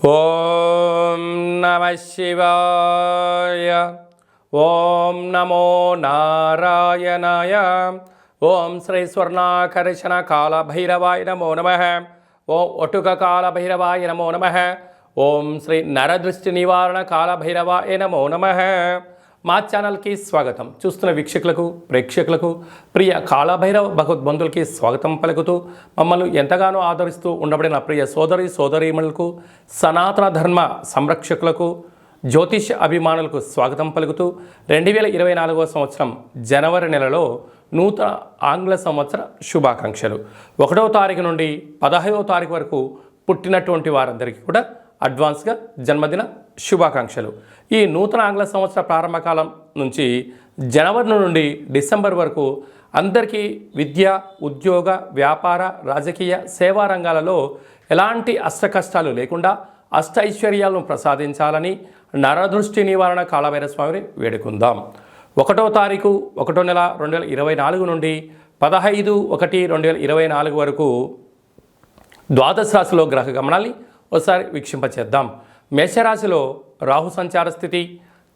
ఓం నమః శివాయ. ఓం నమో నారాయణాయ. ఓం శ్రీ స్వర్ణాకర్షణ కాల భైరవాయ నమో నమః. ఓం ఒటుక కాల భైరవాయ నమో నమః. ఓం శ్రీ నరదృష్టి నివారణ కాల భైరవాయ నమో నమః. మా ఛానల్కి స్వాగతం. చూస్తున్న వీక్షకులకు ప్రేక్షకులకు ప్రియ కాళభైరవ భగవద్బంధులకి స్వాగతం పలుకుతూ మమ్మల్ని ఎంతగానో ఆదరిస్తూ ఉండబడిన ప్రియ సోదరీమణులకు సనాతన ధర్మ సంరక్షకులకు జ్యోతిష అభిమానులకు స్వాగతం పలుకుతూ 2024 సంవత్సరం జనవరి నెలలో నూతన ఆంగ్ల సంవత్సర శుభాకాంక్షలు. 1వ తారీఖు నుండి 15వ తారీఖు వరకు పుట్టినటువంటి వారందరికీ కూడా అడ్వాన్స్గా జన్మదిన శుభాకాంక్షలు. ఈ నూతన ఆంగ్ల సంవత్సర ప్రారంభకాలం నుంచి జనవరి నుండి డిసెంబర్ వరకు అందరికీ విద్య, ఉద్యోగ, వ్యాపార, రాజకీయ, సేవా రంగాలలో ఎలాంటి అష్టకష్టాలు లేకుండా అష్ట ఐశ్వర్యాలను ప్రసాదించాలని నరదృష్టి నివారణ కాళభైరవ స్వామిని వేడుకుందాం. 1వ తారీఖు 1వ నెల 2024 నుండి 15/1/2024 వరకు ద్వాదశ రాశిలో గ్రహ గమనాల్ని ఒకసారి వీక్షింపచేద్దాం. మేషరాశిలో రాహు సంచార స్థితి,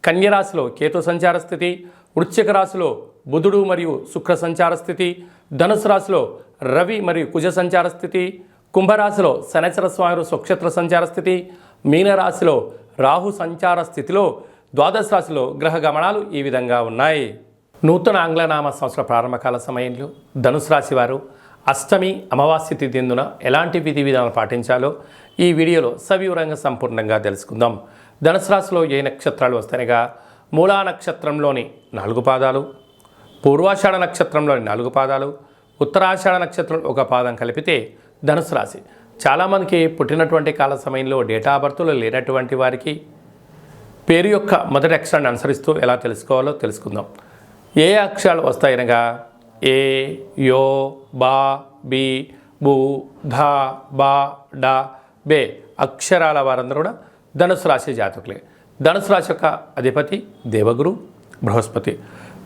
కన్యరాశిలో కేతు సంచార స్థితి, వృశ్చిక రాశిలో బుధుడు మరియు శుక్ర సంచార స్థితి, ధనుసు రాశిలో రవి మరియు కుజ సంచార స్థితి, కుంభరాశిలో శనైశ్వర స్వామి స్వక్షేత్ర సంచార స్థితి, మీనరాశిలో రాహు సంచార స్థితిలో ద్వాదశ రాశిలో గ్రహ గమనాలు ఈ విధంగా ఉన్నాయి. నూతన ఆంగ్లనామ సంవత్సర ప్రారంభకాల సమయంలో ధనుసు రాశి వారు అష్టమి అమావాస్య తిథి ఎందున ఎలాంటి విధి విధానాలు పాటించాలో ఈ వీడియోలో సవివరంగా సంపూర్ణంగా తెలుసుకుందాం. ధనుసు రాశిలో ఏ నక్షత్రాలు వస్తాయనగా మూలా నక్షత్రంలోని 4 పాదాలు, పూర్వాషాఢ నక్షత్రంలోని 4 పాదాలు, ఉత్తరాషాఢ నక్షత్రం 1 పాదం కలిపితే ధనుసు రాశి. చాలామందికి పుట్టినటువంటి కాల సమయంలో డేటా ఆఫ్ బర్త్లో లేనటువంటి వారికి పేరు యొక్క మొదటి అక్షరాన్ని అనుసరిస్తూ ఎలా తెలుసుకోవాలో తెలుసుకుందాం. ఏ అక్షరాలు వస్తాయనగా ఏ, యో, బా, బి, బు, ధ, బా, డ, బే అక్షరాల వారందరూ కూడా ధనుసు రాశి జాతకులే. ధనుసు రాశి యొక్క అధిపతి దేవగురు బృహస్పతి.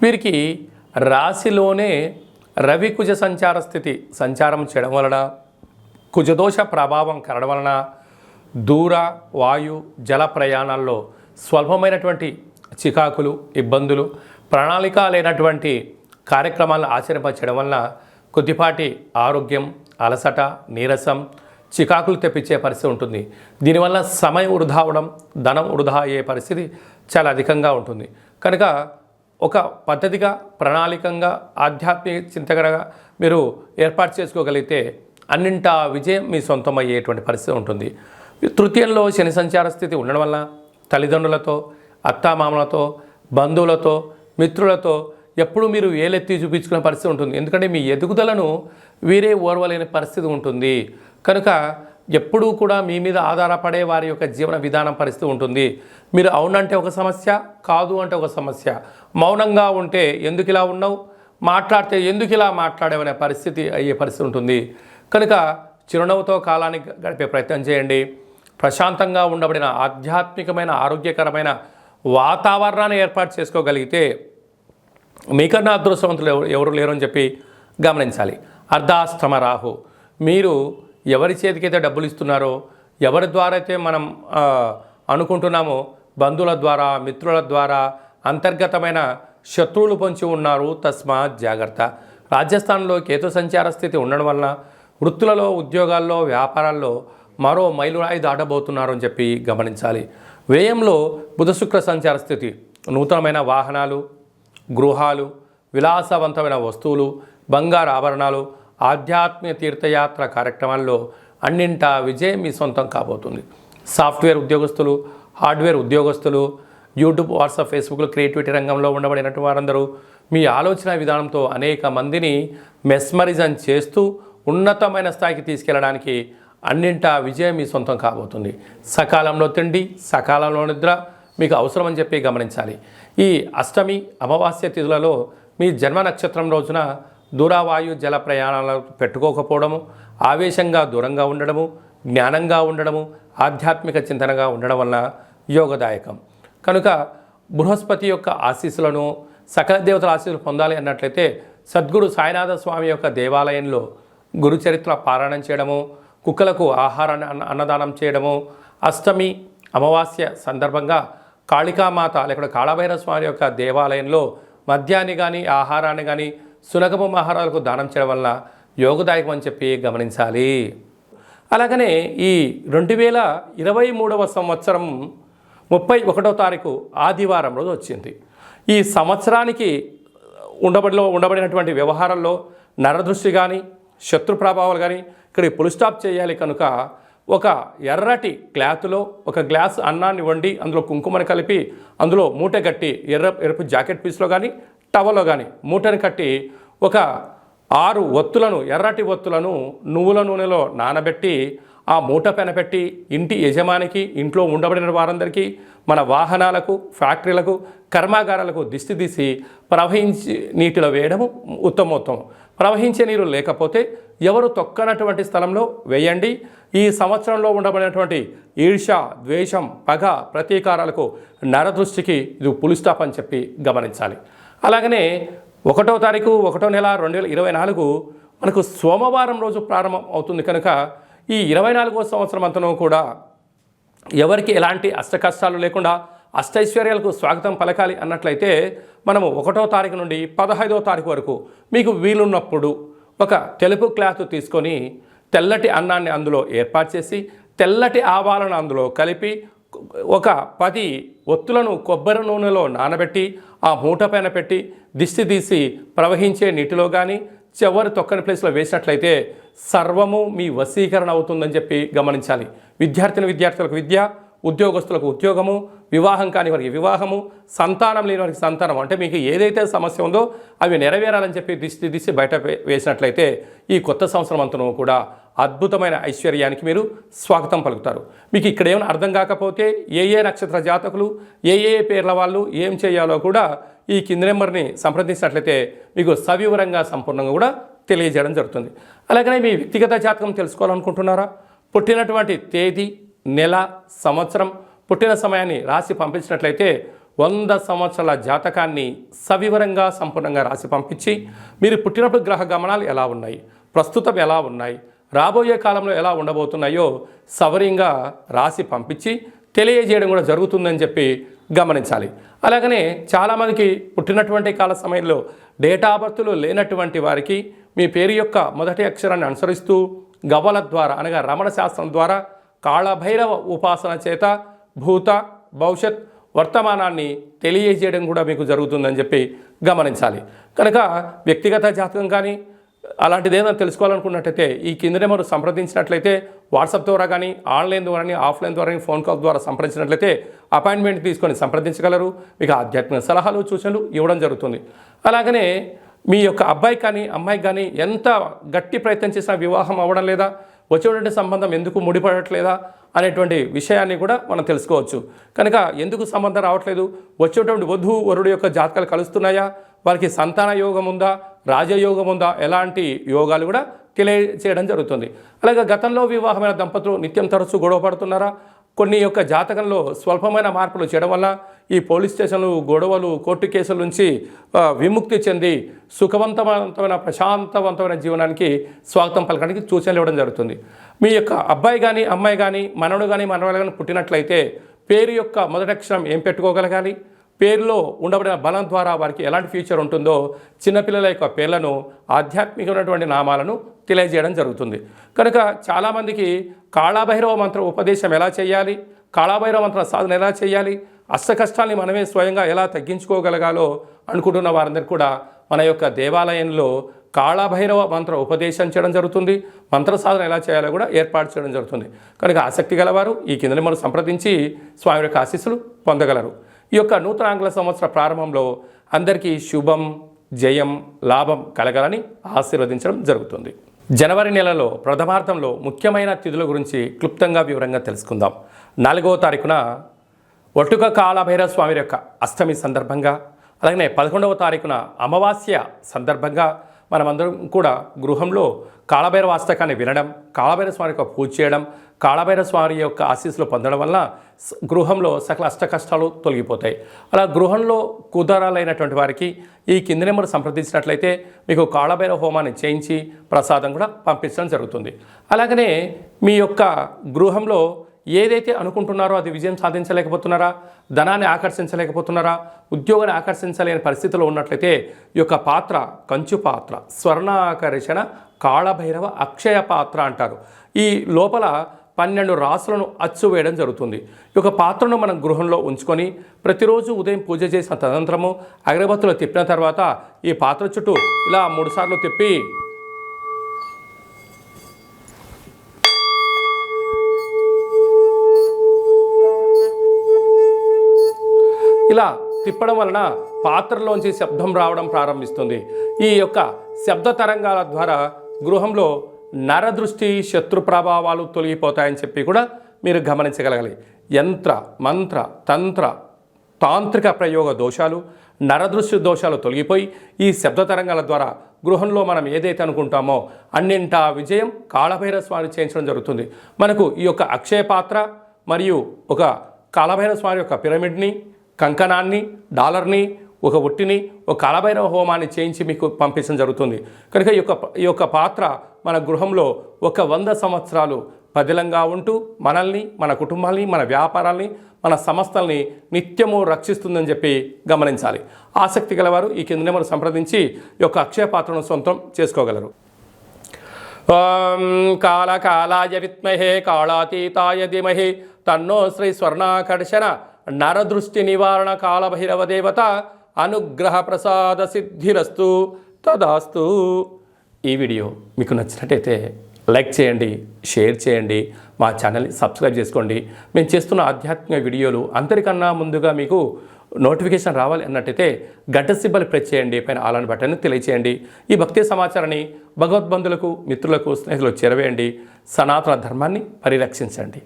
వీరికి రాశిలోనే రవి కుజ సంచార స్థితి సంచారం చేయడం వలన, కుజదోష ప్రభావం కలగడం వలన దూర వాయు జల ప్రయాణాల్లో స్వల్పమైనటువంటి చికాకులు, ఇబ్బందులు, ప్రణాళిక లేనటువంటి కార్యక్రమాలను ఆచరింపచేయడం వలన కొద్దిపాటి ఆరోగ్యం, అలసట, నీరసం, చికాకులు తెప్పించే పరిస్థితి ఉంటుంది. దీనివల్ల సమయం వృధా అవడం, ధనం వృధా అయ్యే పరిస్థితి చాలా అధికంగా ఉంటుంది. కనుక ఒక పద్ధతిగా, ప్రణాళికంగా, ఆధ్యాత్మిక చింతకరగా మీరు ఏర్పాటు చేసుకోగలిగితే అన్నింటా విజయం మీ సొంతం అయ్యేటువంటి పరిస్థితి ఉంటుంది. తృతీయంలో శని సంచార స్థితి ఉండడం వల్ల తల్లిదండ్రులతో, అత్తామామలతో, బంధువులతో, మిత్రులతో ఎప్పుడు మీరు ఏలెత్తి చూపించుకునే పరిస్థితి ఉంటుంది. ఎందుకంటే మీ ఎదుగుదలను వీరే ఓర్వలేని పరిస్థితి ఉంటుంది. కనుక ఎప్పుడూ కూడా మీ మీద ఆధారపడే వారి యొక్క జీవన విధానం పరిస్థితి ఉంటుంది. మీరు అవునంటే ఒక సమస్య, కాదు అంటే ఒక సమస్య. మౌనంగా ఉంటే ఎందుకు ఇలా ఉన్నావు, మాట్లాడితే ఎందుకు ఇలా మాట్లాడేవనే పరిస్థితి అయ్యే పరిస్థితి ఉంటుంది. కనుక చిరునవ్వుతో కాలాన్ని గడిపే ప్రయత్నం చేయండి. ప్రశాంతంగా ఉండబడిన ఆధ్యాత్మికమైన ఆరోగ్యకరమైన వాతావరణాన్ని ఏర్పాటు చేసుకోగలిగితే మీకన్నా అదృష్టవంతులు ఎవరు లేరు అని చెప్పి గమనించాలి. అర్ధాష్టమ రాహు. మీరు ఎవరి చేతికైతే డబ్బులు ఇస్తున్నారో, ఎవరి ద్వారా అయితే మనం అనుకుంటున్నామో, బంధువుల ద్వారా, మిత్రుల ద్వారా అంతర్గతమైన శత్రువులు పొంచి ఉన్నారు. తస్మాత్ జాగ్రత్త. రాజస్థాన్లో కేతు సంచార స్థితి ఉండడం వలన వృత్తులలో, ఉద్యోగాల్లో, వ్యాపారాల్లో మరో మైలురాయి దాటబోతున్నారు అని చెప్పి గమనించాలి. వ్యయంలో బుధ శుక్ర సంచార స్థితి నూతనమైన వాహనాలు, గృహాలు, విలాసవంతమైన వస్తువులు, బంగారు ఆభరణాలు, ఆధ్యాత్మిక తీర్థయాత్ర కార్యక్రమాల్లో అన్నింటా విజయం మీ సొంతం కాబోతుంది. సాఫ్ట్వేర్ ఉద్యోగస్తులు, హార్డ్వేర్ ఉద్యోగస్తులు, యూట్యూబ్, వాట్సాప్, ఫేస్బుక్లో క్రియేటివిటీ రంగంలో ఉండబడినటువంటి వారందరూ మీ ఆలోచన విధానంతో అనేక మందిని మెస్మరిజం చేస్తూ ఉన్నతమైన స్థాయికి తీసుకెళ్ళడానికి అన్నింటా విజయం మీ సొంతం కాబోతుంది. సకాలంలో తిండి, సకాలంలో నిద్ర మీకు అవసరమని చెప్పి గమనించాలి. ఈ అష్టమి అమావాస్య తిథులలో మీ జన్మ నక్షత్రం రోజున దూరవాయు జల ప్రయాణాలు పెట్టుకోకపోవడము, ఆవేశంగా దూరంగా ఉండడము, జ్ఞానంగా ఉండడము, ఆధ్యాత్మిక చింతనగా ఉండడం వలన యోగదాయకం. కనుక బృహస్పతి యొక్క ఆశీస్సులను, సకల దేవతల ఆశీస్సులు పొందాలి అన్నట్లయితే సద్గురు సాయినాథ స్వామి యొక్క దేవాలయంలో గురుచరిత్ర పారాయణం చేయడము, కుక్కలకు ఆహారాన్ని అన్నదానం చేయడము, అష్టమి అమావాస్య సందర్భంగా కాళికామాత లేకపోతే కాళభైరవ స్వామి యొక్క దేవాలయంలో మద్యాన్ని కానీ ఆహారాన్ని కానీ సునకము ఆహారాలకు దానం చేయడం వల్ల యోగదాయకం అని చెప్పి గమనించాలి. అలాగనే ఈ 2023 సంవత్సరం 31వ తారీఖు ఆదివారం రోజు వచ్చింది. ఈ సంవత్సరానికి ఉండబడినటువంటి వ్యవహారాల్లో నరదృష్టి కానీ శత్రు ప్రభావాలు కానీ ఇక్కడ పుల్ స్టాప్ చేయాలి కనుక ఒక ఎర్రటి క్లాత్లో ఒక గ్లాస్ అన్నాన్ని వండి అందులో కుంకుమని కలిపి అందులో మూట కట్టి ఎరుపు జాకెట్ పీస్లో కానీ టవల్లో కానీ మూటని కట్టి ఒక 6 ఒత్తులను ఎర్రటి ఒత్తులను నువ్వుల నూనెలో నానబెట్టి ఆ మూట పెనపెట్టి ఇంటి యజమానికి ఇంట్లో ఉండబడిన వారందరికీ మన వాహనాలకు ఫ్యాక్టరీలకు కర్మాగారాలకు దిష్టి తీసి ప్రవహించి నీటిలో వేయడము ఉత్తమోత్తమం. ప్రవహించే నీరు లేకపోతే ఎవరు తొక్కనటువంటి స్థలంలో వేయండి. ఈ సంవత్సరంలో ఉండబడినటువంటి ఈర్ష్య, ద్వేషం, పగ, ప్రతీకారాలకు నరదృష్టికి ఇది పులి స్టాప్ అని చెప్పి గమనించాలి. అలాగనే 1వ తారీఖు 1వ నెల 2024 మనకు సోమవారం రోజు ప్రారంభం అవుతుంది కనుక ఈ 24వ సంవత్సరం అంతనూ కూడా ఎవరికి ఎలాంటి అష్టకష్టాలు లేకుండా అష్టైశ్వర్యాలకు స్వాగతం పలకాలి అన్నట్లయితే మనము 1వ తారీఖు నుండి 15వ తారీఖు వరకు మీకు వీలున్నప్పుడు ఒక తెలుపు క్లాత్ తీసుకొని తెల్లటి అన్నాన్ని అందులో ఏర్పాటు చేసి తెల్లటి ఆవాలను అందులో కలిపి ఒక 10 ఒత్తులను కొబ్బరి నూనెలో నానబెట్టి ఆ మూట పైన పెట్టి దిష్టి తీసి ప్రవహించే నీటిలో కానీ చివరి తొక్కని ప్లేస్లో వేసినట్లయితే సర్వము మీ వశీకరణ అవుతుందని చెప్పి గమనించాలి. విద్యార్థులకు విద్య, ఉద్యోగస్తులకు ఉద్యోగము, వివాహం కాని వారికి వివాహము, సంతానం లేని వారికి సంతానం, అంటే మీకు ఏదైతే సమస్య ఉందో అవి నెరవేరాలని చెప్పి దిష్టి తీసి బయట వేసినట్లయితే ఈ కొత్త సంవత్సరం అంతను కూడా అద్భుతమైన ఐశ్వర్యానికి మీరు స్వాగతం పలుకుతారు. మీకు ఇక్కడ ఏమైనా అర్థం కాకపోతే ఏ నక్షత్ర జాతకులు ఏ పేర్ల వాళ్ళు ఏం చేయాలో కూడా ఈ కింది నెంబర్ని సంప్రదించినట్లయితే మీకు సవివరంగా సంపూర్ణంగా కూడా తెలియజేయడం జరుగుతుంది. అలాగనే మీ వ్యక్తిగత జాతకం తెలుసుకోవాలనుకుంటున్నారా? పుట్టినటువంటి తేదీ, నెల, సంవత్సరం, పుట్టిన సమయాన్ని రాసి పంపించినట్లయితే 100 సంవత్సరాల జాతకాన్ని సవివరంగా సంపూర్ణంగా రాసి పంపించి మీరు పుట్టినప్పుడు గ్రహ గమనాలు ఎలా ఉన్నాయి, ప్రస్తుతం ఎలా ఉన్నాయి, రాబోయే కాలంలో ఎలా ఉండబోతున్నాయో సవరంగా రాసి పంపించి తెలియజేయడం కూడా జరుగుతుందని చెప్పి గమనించాలి. అలాగనే చాలామందికి పుట్టినటువంటి కాల సమయంలో డేటా ఆఫ్ బర్త్లు లేనటువంటి వారికి మీ పేరు యొక్క మొదటి అక్షరాన్ని అనుసరిస్తూ గవ్వల ద్వారా అనగా రమణ శాస్త్రం ద్వారా కాళభైరవ ఉపాసన చేత భూత, భవిష్యత్, వర్తమానాన్ని తెలియజేయడం కూడా మీకు జరుగుతుందని చెప్పి గమనించాలి. కనుక వ్యక్తిగత జాతకం కానీ అలాంటిది ఏదైనా తెలుసుకోవాలనుకున్నట్టయితే ఈ కింద నెంబర్ సంప్రదించినట్లయితే వాట్సాప్ ద్వారా కానీ ఆన్లైన్ ద్వారా కానీ ఆఫ్లైన్ ద్వారా ఫోన్ కాల్ ద్వారా సంప్రదించినట్లయితే అపాయింట్మెంట్ తీసుకొని సంప్రదించగలరు. మీకు ఆధ్యాత్మిక సలహాలు, సూచనలు ఇవ్వడం జరుగుతుంది. అలాగనే మీ యొక్క అబ్బాయి కానీ అమ్మాయికి కానీ ఎంత గట్టి ప్రయత్నం చేసినా వివాహం అవ్వడం లేదా, వచ్చేటువంటి సంబంధం ఎందుకు ముడిపడట్లేదా అనేటువంటి విషయాన్ని కూడా మనం తెలుసుకోవచ్చు. కనుక ఎందుకు సంబంధం రావట్లేదు, వచ్చేటువంటి వధువు వరుడు యొక్క జాతకాలు కలుస్తున్నాయా, వారికి సంతాన యోగం ఉందా, రాజయోగం ఉందా, ఎలాంటి యోగాలు కూడా తెలియచేయడం జరుగుతుంది. అలాగే గతంలో వివాహమైన దంపతులు నిత్యం తరచూ గొడవ పడుతున్నారా, కొన్ని యొక్క జాతకంలో స్వల్పమైన మార్పులు చేయడం వల్ల ఈ పోలీస్ స్టేషన్లు, గొడవలు, కోర్టు కేసుల నుంచి విముక్తి చెంది సుఖవంతమైన ప్రశాంతవంతమైన జీవనానికి స్వాగతం పలకడానికి సూచనలు ఇవ్వడం జరుగుతుంది. మీ యొక్క అబ్బాయి కానీ అమ్మాయి కానీ మనవడు కానీ మనవడు కానీ పుట్టినట్లయితే పేరు యొక్క మొదటి అక్షరం ఏం పెట్టుకోగలగాలి, పేరులో ఉండబడిన బలం ద్వారా వారికి ఎలాంటి ఫ్యూచర్ ఉంటుందో చిన్నపిల్లల యొక్క పేర్లను ఆధ్యాత్మికమైనటువంటి నామాలను తెలియజేయడం జరుగుతుంది. కనుక చాలామందికి కాళభైరవ మంత్ర ఉపదేశం ఎలా చేయాలి, కాళభైరవ మంత్ర సాధన ఎలా చేయాలి, అష్ట కష్టాల్ని మనమే స్వయంగా ఎలా తగ్గించుకోగలగాలో అనుకుంటున్న వారందరికీ కూడా మన యొక్క దేవాలయంలో కాళభైరవ మంత్ర ఉపదేశం చేయడం జరుగుతుంది. మంత్ర సాధన ఎలా చేయాలో కూడా ఏర్పాటు చేయడం జరుగుతుంది. కనుక ఆసక్తి గలవారు ఈ కింద మనం సంప్రదించి స్వామి యొక్క ఆశీస్సులు పొందగలరు. ఈ యొక్క నూతన ఆంగ్ల సంవత్సర ప్రారంభంలో అందరికీ శుభం, జయం, లాభం కలగాలని ఆశీర్వదించడం జరుగుతుంది. జనవరి నెలలో ప్రథమార్థంలో ముఖ్యమైన తిథుల గురించి క్లుప్తంగా వివరంగా తెలుసుకుందాం. 4వ తారీఖున ఒట్టుక కాళభైరవ స్వామి యొక్క అష్టమి సందర్భంగా, అలాగే 11వ తారీఖున అమావాస్య సందర్భంగా మనమందరం కూడా గృహంలో కాళభైరవ అష్టకాన్ని వినడం, కాళభైరవ స్వామి యొక్క పూజ చేయడం, కాళభైరవ స్వామి యొక్క ఆశీస్సులు పొందడం వల్ల గృహంలో సకల అష్ట కష్టాలు తొలగిపోతాయి. అలా గృహంలో కుదరాలైనటువంటి వారికి ఈ కింది నెంబర్ సంప్రదించినట్లయితే మీకు కాళభైరవ హోమాన్ని చేయించి ప్రసాదం కూడా పంపించడం జరుగుతుంది. అలాగనే మీ యొక్క గృహంలో ఏదైతే అనుకుంటున్నారో అది విజయం సాధించలేకపోతున్నారా, ధనాన్ని ఆకర్షించలేకపోతున్నారా, ఉద్యోగాన్ని ఆకర్షించలేని పరిస్థితిలో ఉన్నట్లయితే ఈ యొక్క పాత్ర కంచు పాత్ర, స్వర్ణాకర్షణ కాళభైరవ అక్షయ పాత్ర అంటారు. ఈ లోపల 12 రాసులను అచ్చు వేయడం జరుగుతుంది. ఈ యొక్క పాత్రను మనం గృహంలో ఉంచుకొని ప్రతిరోజు ఉదయం పూజ చేసిన తదనంతరము అగరబత్తులు తిప్పిన తర్వాత ఈ పాత్ర చుట్టూ ఇలా 3 సార్లు తిప్పి ఇలా తిప్పడం వలన పాత్రలోంచి శబ్దం రావడం ప్రారంభిస్తుంది. ఈ యొక్క శబ్ద తరంగాల ద్వారా గృహంలో నరదృష్టి, శత్రు ప్రభావాలు తొలగిపోతాయని చెప్పి కూడా మీరు గమనించగలగాలి. యంత్ర, మంత్ర, తంత్ర, తాంత్రిక ప్రయోగ దోషాలు, నరదృష్టి దోషాలు తొలగిపోయి ఈ శబ్ద తరంగాల ద్వారా గృహంలో మనం ఏదైతే అనుకుంటామో అన్నింటా విజయం కాళభైరవ స్వామి చేయించడం జరుగుతుంది. మనకు ఈ యొక్క అక్షయ పాత్ర మరియు ఒక కాళభైరవ స్వామి యొక్క పిరమిడ్ని, కంకణాన్ని, డాలర్ని, ఒక ఒట్టిని, ఒక కాళభైరవ హోమాన్ని చేయించి మీకు పంపించడం జరుగుతుంది. కనుక ఈ యొక్క పాత్ర మన గృహంలో 100 సంవత్సరాలు పదిలంగా ఉంటూ మనల్ని, మన కుటుంబాల్ని, మన వ్యాపారాల్ని, మన సంస్థల్ని నిత్యము రక్షిస్తుందని చెప్పి గమనించాలి. ఆసక్తి గలవారు ఈ కింద నెంబర్ సంప్రదించి ఈ యొక్క అక్షయ పాత్రను సొంతం చేసుకోగలరు. ఓం కాళకాలాయ విద్మహే కాళాతీతాయ ధీమహి తన్నో శ్రీ స్వర్ణాకర్షణ నరదృష్టి నివారణ కాళభైరవ దేవత అనుగ్రహ ప్రసాద సిద్ధిరస్తు తదాస్తు. ఈ వీడియో మీకు నచ్చినట్టయితే లైక్ చేయండి, షేర్ చేయండి, మా ఛానల్ని సబ్స్క్రైబ్ చేసుకోండి. మేము చేస్తున్న ఆధ్యాత్మిక వీడియోలు అందరికన్నా ముందుగా మీకు నోటిఫికేషన్ రావాలి అన్నట్టయితే గంట సింబల్ ప్రెస్ చేయండి, పైన ఆల్ బటన్ని తెలియచేయండి. ఈ భక్తి సమాచారాన్ని భగవద్బంధులకు, మిత్రులకు, స్నేహితులకు చేరవేయండి. సనాతన ధర్మాన్ని పరిరక్షించండి.